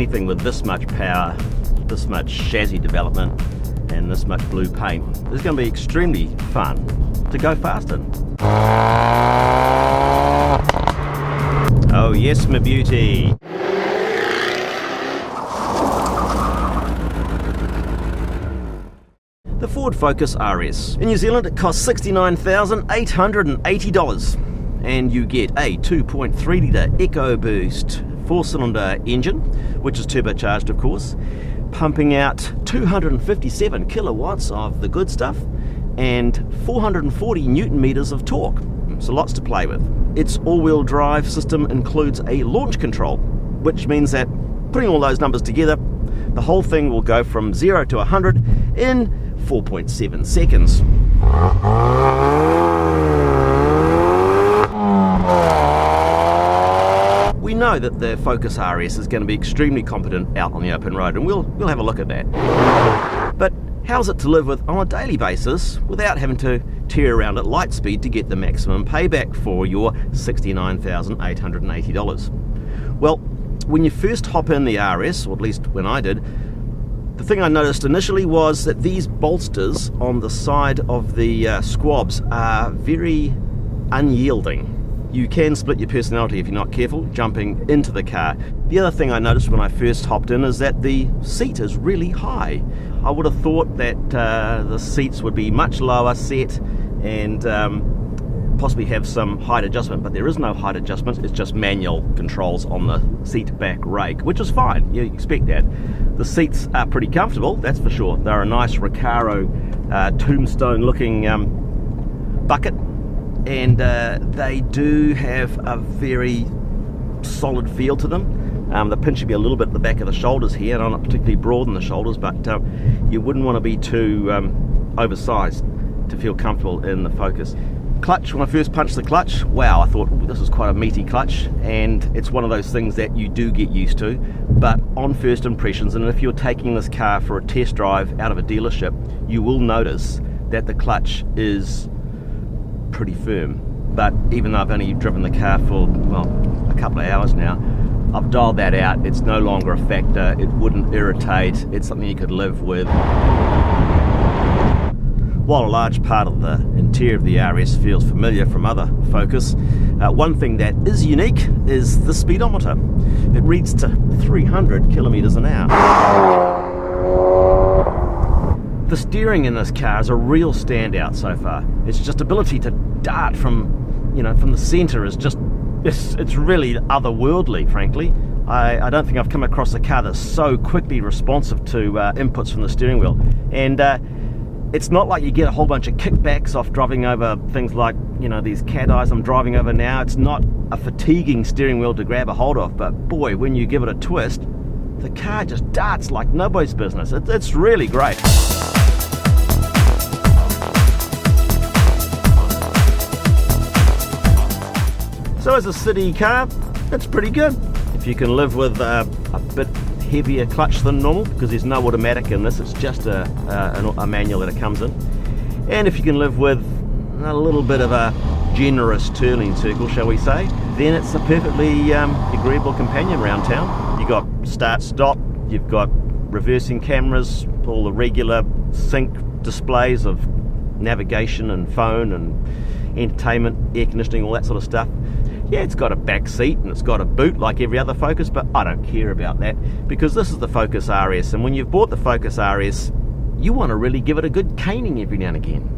anything with this much power, this much chassis development, and this much blue paint is going to be extremely fun to go fast in. Oh yes, my beauty. The Ford Focus RS. In New Zealand it costs $69,880 and you get a 2.3 litre EcoBoost 4-cylinder engine, which is turbocharged of course, pumping out 257 kilowatts of the good stuff and 440 newton meters of torque. So lots to play with. Its all-wheel drive system includes a launch control, which means that putting all those numbers together, the whole thing will go from 0 to 100 in 4.7 seconds. We know that the Focus RS is going to be extremely competent out on the open road, and we'll have a look at that. But how's it to live with on a daily basis without having to tear around at light speed to get the maximum payback for your $69,880? Well, when you first hop in the RS, or at least when I did, the thing I noticed initially was that these bolsters on the side of the squabs are very unyielding. You can split your personality if you're not careful, jumping into the car. The other thing I noticed when I first hopped in is that the seat is really high. I would have thought that the seats would be much lower set and possibly have some height adjustment, but there is no height adjustment. It's just manual controls on the seat back rake, which is fine. You expect that. The seats are pretty comfortable, that's for sure. They're a nice Recaro tombstone looking bucket, and they do have a very solid feel to them. They're pinching me a little bit at the back of the shoulders here, and I'm not particularly broad in the shoulders, but you wouldn't want to be too oversized to feel comfortable in the Focus. Clutch, when I first punched the clutch, wow, I thought, this is quite a meaty clutch, and it's one of those things that you do get used to, but on first impressions, and if you're taking this car for a test drive out of a dealership, you will notice that the clutch is pretty firm. But even though I've only driven the car for, well, a couple of hours now, I've dialed that out. It's no longer a factor. It wouldn't irritate. It's something you could live with. While a large part of the interior of the RS feels familiar from other Focus, one thing that is unique is the speedometer. It reads to 300 kilometers an hour. The steering in this car is a real standout so far. Its just ability to dart from the center is just, it's really otherworldly, frankly. I don't think I've come across a car that's so quickly responsive to inputs from the steering wheel. And it's not like you get a whole bunch of kickbacks off driving over things like, these cat eyes I'm driving over now. It's not a fatiguing steering wheel to grab a hold of, but boy, when you give it a twist, the car just darts like nobody's business. It's really great. So as a city car, it's pretty good. If you can live with a bit heavier clutch than normal, because there's no automatic in this, it's just a manual that it comes in. And if you can live with a little bit of a generous turning circle, shall we say, then it's a perfectly agreeable companion around town. You've got start-stop, you've got reversing cameras, all the regular sync displays of navigation and phone and entertainment, air conditioning, all that sort of stuff. Yeah, it's got a back seat and it's got a boot like every other Focus, but I don't care about that because this is the Focus RS, and when you've bought the Focus RS, you want to really give it a good caning every now and again.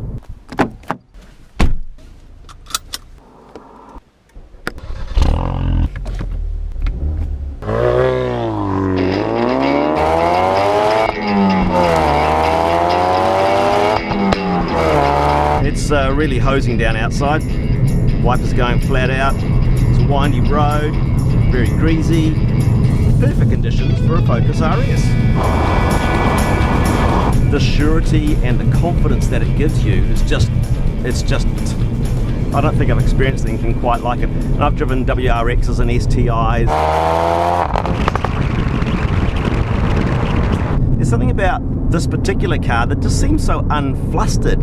It's really hosing down outside, wipers going flat out. It's a windy road, very greasy, perfect conditions for a Focus RS. The surety and the confidence that it gives you is just, I don't think I've experienced anything quite like it. And I've driven WRXs and STIs. There's something about this particular car that just seems so unflustered.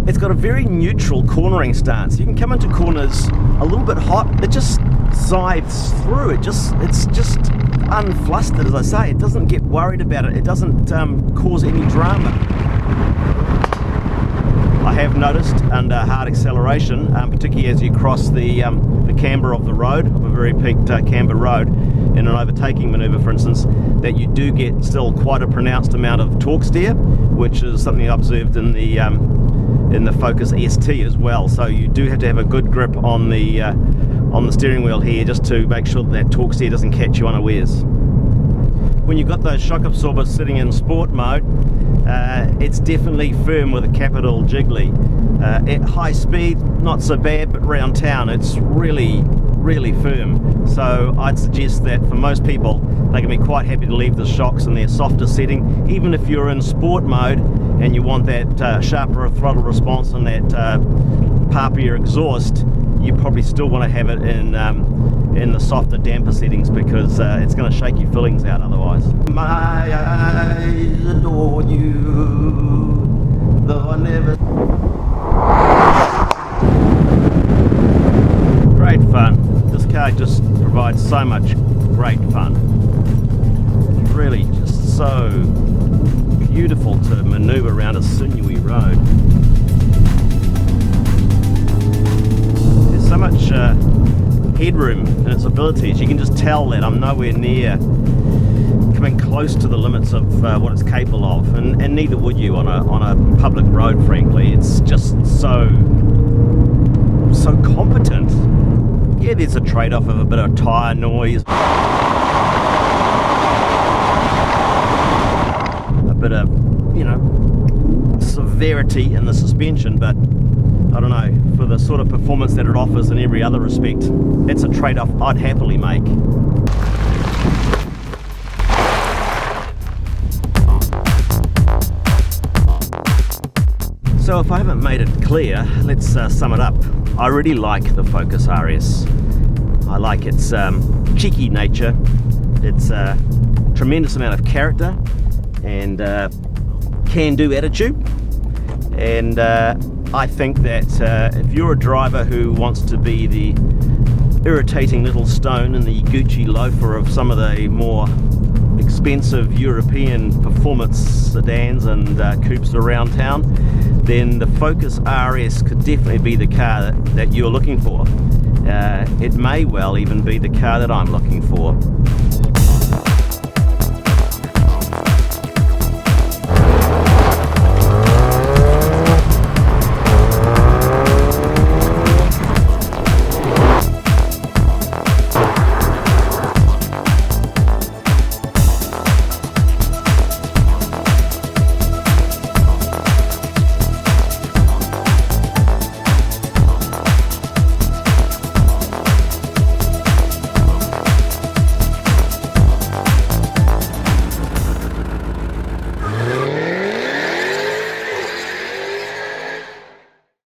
It's got a very neutral cornering stance. You can come into corners a little bit hot, it just scythes through. It's just unflustered, as I say. It doesn't get worried about it. It doesn't cause any drama. I have noticed under hard acceleration, particularly as you cross the camber of the road, of a very peaked camber road, in an overtaking manoeuvre, for instance, that you do get still quite a pronounced amount of torque steer, which is something I observed in the Focus ST as well. So you do have to have a good grip on the steering wheel here, just to make sure that torque steer doesn't catch you unawares. When you've got those shock absorbers sitting in sport mode, it's definitely firm with a capital jiggly. At high speed, not so bad, but around town, it's really firm. So I'd suggest that for most people, they can be quite happy to leave the shocks in their softer setting, even if you're in sport mode and you want that sharper throttle response and that poppier exhaust. You probably still want to have it in the softer damper settings, because it's going to shake your fillings out otherwise. My eyes adore you, though I never... Great fun. This car just provides so much great fun. It's really just so beautiful to maneuver around a sinewy road. So much headroom in its abilities. You can just tell that I'm nowhere near coming close to the limits of what it's capable of, and neither would you on a public road, frankly. It's just so competent. Yeah, there's a trade-off of a bit of tyre noise, a bit of, severity in the suspension, but I don't know, for the sort of performance that it offers in every other respect, it's a trade-off I'd happily make. So if I haven't made it clear, let's sum it up. I really like the Focus RS. I like its cheeky nature, its tremendous amount of character and can-do attitude, and I think that if you're a driver who wants to be the irritating little stone in the Gucci loafer of some of the more expensive European performance sedans and coupes around town, then the Focus RS could definitely be the car that you're looking for. It may well even be the car that I'm looking for.